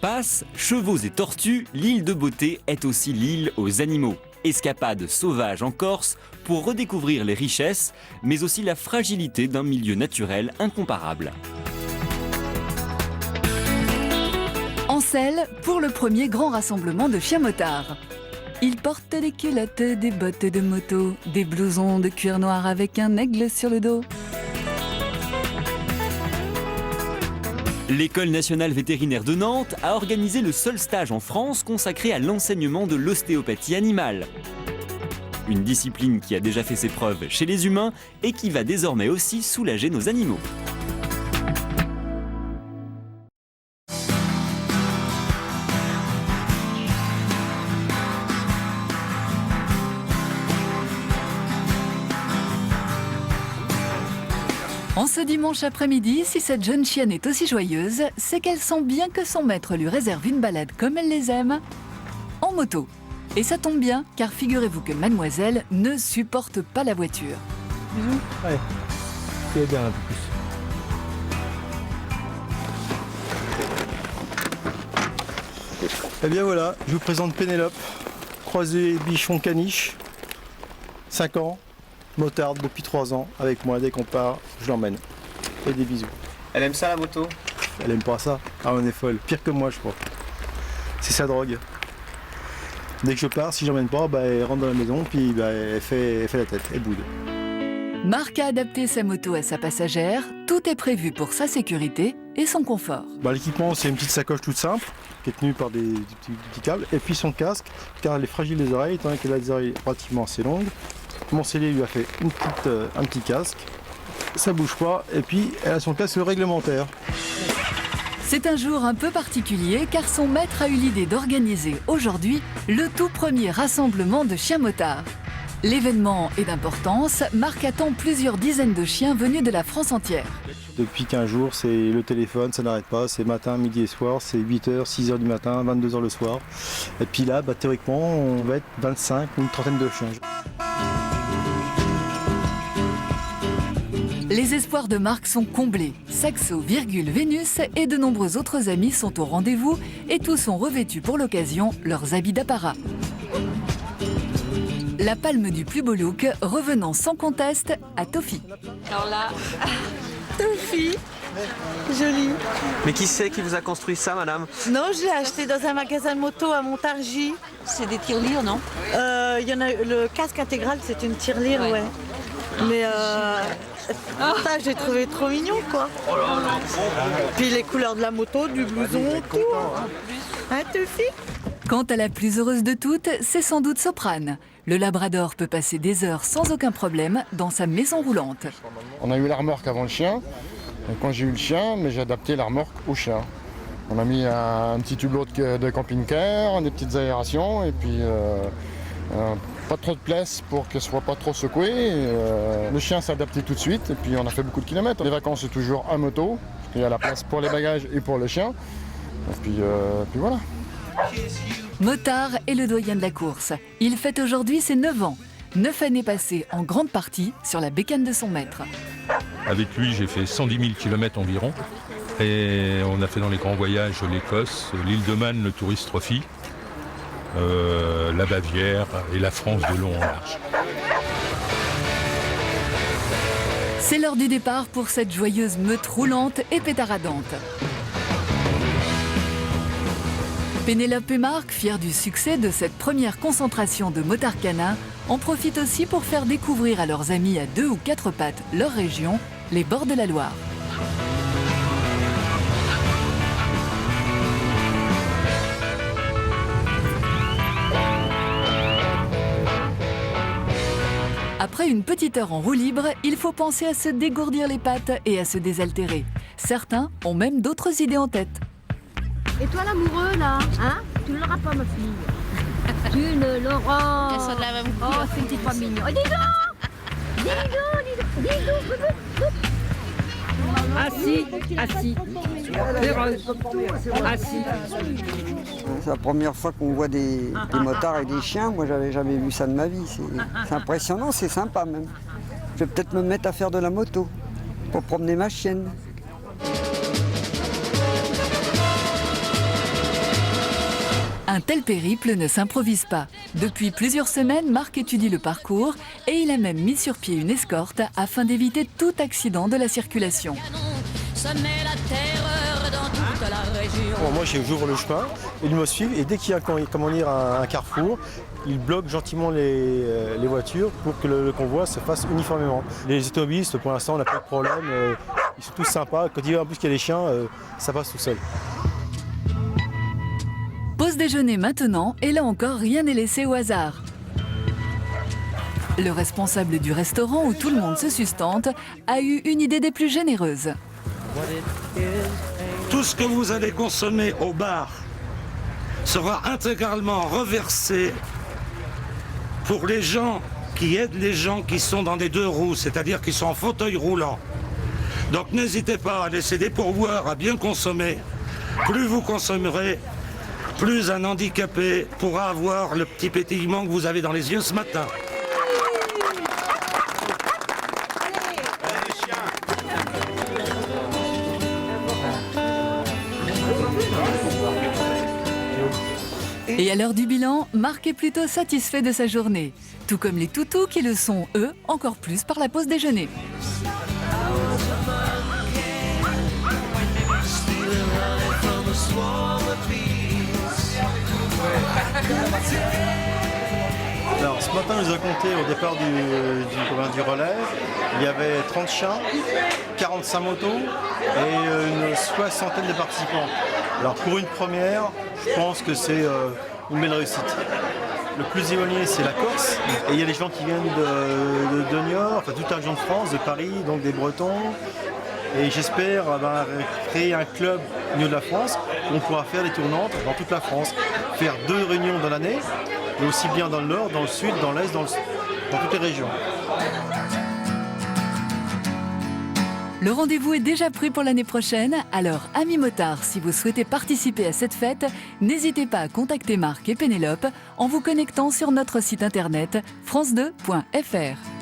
passe, chevaux et tortues, l'île de Beauté est aussi l'île aux animaux. Escapade sauvage en Corse pour redécouvrir les richesses, mais aussi la fragilité d'un milieu naturel incomparable. Ansel pour le premier grand rassemblement de chiens motards. Ils portent des culottes, des bottes de moto, des blousons de cuir noir avec un aigle sur le dos. L'École nationale vétérinaire de Nantes a organisé le seul stage en France consacré à l'enseignement de l'ostéopathie animale. Une discipline qui a déjà fait ses preuves chez les humains et qui va désormais aussi soulager nos animaux. En ce dimanche après-midi, si cette jeune chienne est aussi joyeuse, c'est qu'elle sent bien que son maître lui réserve une balade comme elle les aime, en moto. Et ça tombe bien, car figurez-vous que mademoiselle ne supporte pas la voiture. Bisous. Ouais. C'est bien un peu plus. Eh bien voilà, je vous présente Pénélope, croisée bichon caniche, 5 ans. Motarde depuis 3 ans, avec moi, dès qu'on part, je l'emmène. Et des bisous. Elle aime ça la moto? Elle aime pas ça. Ah, on est folle. Pire que moi, je crois. C'est sa drogue. Dès que je pars, si j'emmène pas, elle rentre dans la maison, puis elle fait la tête, elle boude. Marc a adapté sa moto à sa passagère. Tout est prévu pour sa sécurité et son confort. L'équipement, c'est une petite sacoche toute simple, qui est tenue par des petits câbles, et puis son casque, car elle est fragile les oreilles, étant donné qu'elle a des oreilles relativement assez longues. Mon cellier lui a fait un petit casque, ça bouge pas, et puis elle a son casque réglementaire. C'est un jour un peu particulier car son maître a eu l'idée d'organiser aujourd'hui le tout premier rassemblement de chiens motards. L'événement est d'importance, Marc attend plusieurs dizaines de chiens venus de la France entière. Depuis 15 jours, c'est le téléphone, ça n'arrête pas, c'est matin, midi et soir, c'est 8h, 6h du matin, 22h le soir. Et puis là, théoriquement, on va être 25 ou une trentaine de chiens. Les espoirs de Marc sont comblés. Saxo, Vénus et de nombreux autres amis sont au rendez-vous et tous ont revêtu pour l'occasion leurs habits d'apparat. La palme du plus beau look revenant sans conteste à Tofi. Alors là, Tofi, joli. Mais qui c'est qui vous a construit ça, madame? Non, je l'ai acheté dans un magasin de moto à Montargis. C'est des tirelires, non? Il y en a le casque intégral, c'est une tirelire, ouais. Mais ça, j'ai trouvé trop mignon, quoi. Puis les couleurs de la moto, du blouson, tout. Hein, Tofi? Quant à la plus heureuse de toutes, c'est sans doute Soprane. Le labrador peut passer des heures sans aucun problème dans sa maison roulante. On a eu la remorque avant le chien. Et quand j'ai eu le chien, j'ai adapté la remorque au chien. On a mis un petit tubeau de camping-car, des petites aérations et puis pas trop de place pour qu'elle ne soit pas trop secouée. Le chien s'est adapté tout de suite et puis on a fait beaucoup de kilomètres. Les vacances, c'est toujours à moto. Il y a la place pour les bagages et pour le chien. Et puis voilà. Motard est le doyen de la course. Il fête aujourd'hui ses 9 ans. 9 années passées en grande partie sur la bécane de son maître. Avec lui, j'ai fait 110 000 km environ. Et on a fait dans les grands voyages l'Écosse, l'île de Man, le Tourist Trophy, la Bavière et la France de long en large. C'est l'heure du départ pour cette joyeuse meute roulante et pétaradante. Pénélope et Marc, fiers du succès de cette première concentration de motards canins, en profitent aussi pour faire découvrir à leurs amis à 2 ou 4 pattes leur région, les bords de la Loire. Après une petite heure en roue libre, il faut penser à se dégourdir les pattes et à se désaltérer. Certains ont même d'autres idées en tête. Et toi l'amoureux là, hein? Tu ne l'auras pas ma fille. Tu ne l'auras. Elles sont de la même Oh, couleur. c'est une petite famille. Oh, dis donc! Dis donc! Assis. Assis. C'est la première fois qu'on voit des motards et des chiens. Moi, j'avais jamais vu ça de ma vie. C'est impressionnant, c'est sympa même. Je vais peut-être me mettre à faire de la moto pour promener ma chienne. Un tel périple ne s'improvise pas. Depuis plusieurs semaines, Marc étudie le parcours et il a même mis sur pied une escorte afin d'éviter tout accident de la circulation. Bon, moi j'ouvre le chemin, ils me suivent et dès qu'il y a un carrefour, ils bloquent gentiment les voitures pour que le convoi se fasse uniformément. Les automobilistes pour l'instant on n'a pas de problème, ils sont tous sympas, quand ils voient en plus qu'il y a les chiens, ça passe tout seul. Pause déjeuner maintenant et là encore rien n'est laissé au hasard. Le responsable du restaurant où tout le monde se sustente a eu une idée des plus généreuses. Tout ce que vous allez consommer au bar sera intégralement reversé pour les gens qui aident les gens qui sont dans des 2 roues, c'est-à-dire qui sont en fauteuil roulant. Donc n'hésitez pas à laisser des pourboires, à bien consommer. Plus vous consommerez, plus un handicapé pourra avoir le petit pétillement que vous avez dans les yeux ce matin. Et à l'heure du bilan, Marc est plutôt satisfait de sa journée. Tout comme les toutous qui le sont, eux, encore plus par la pause déjeuner. Alors ce matin, on nous a compté au départ du relais, il y avait 30 chiens, 45 motos et une 60aine de participants. Alors pour une première, je pense que c'est une belle réussite. Le plus éloigné, c'est la Corse. Et il y a des gens qui viennent de Niort, enfin toute la région de France, de Paris, donc des Bretons. Et j'espère créer un club au niveau de la France où on pourra faire des tournantes dans toute la France. Faire 2 réunions dans l'année, et aussi bien dans le nord, dans le sud, dans l'est, dans toutes les régions. Le rendez-vous est déjà pris pour l'année prochaine, alors amis motards, si vous souhaitez participer à cette fête, n'hésitez pas à contacter Marc et Pénélope en vous connectant sur notre site internet france2.fr.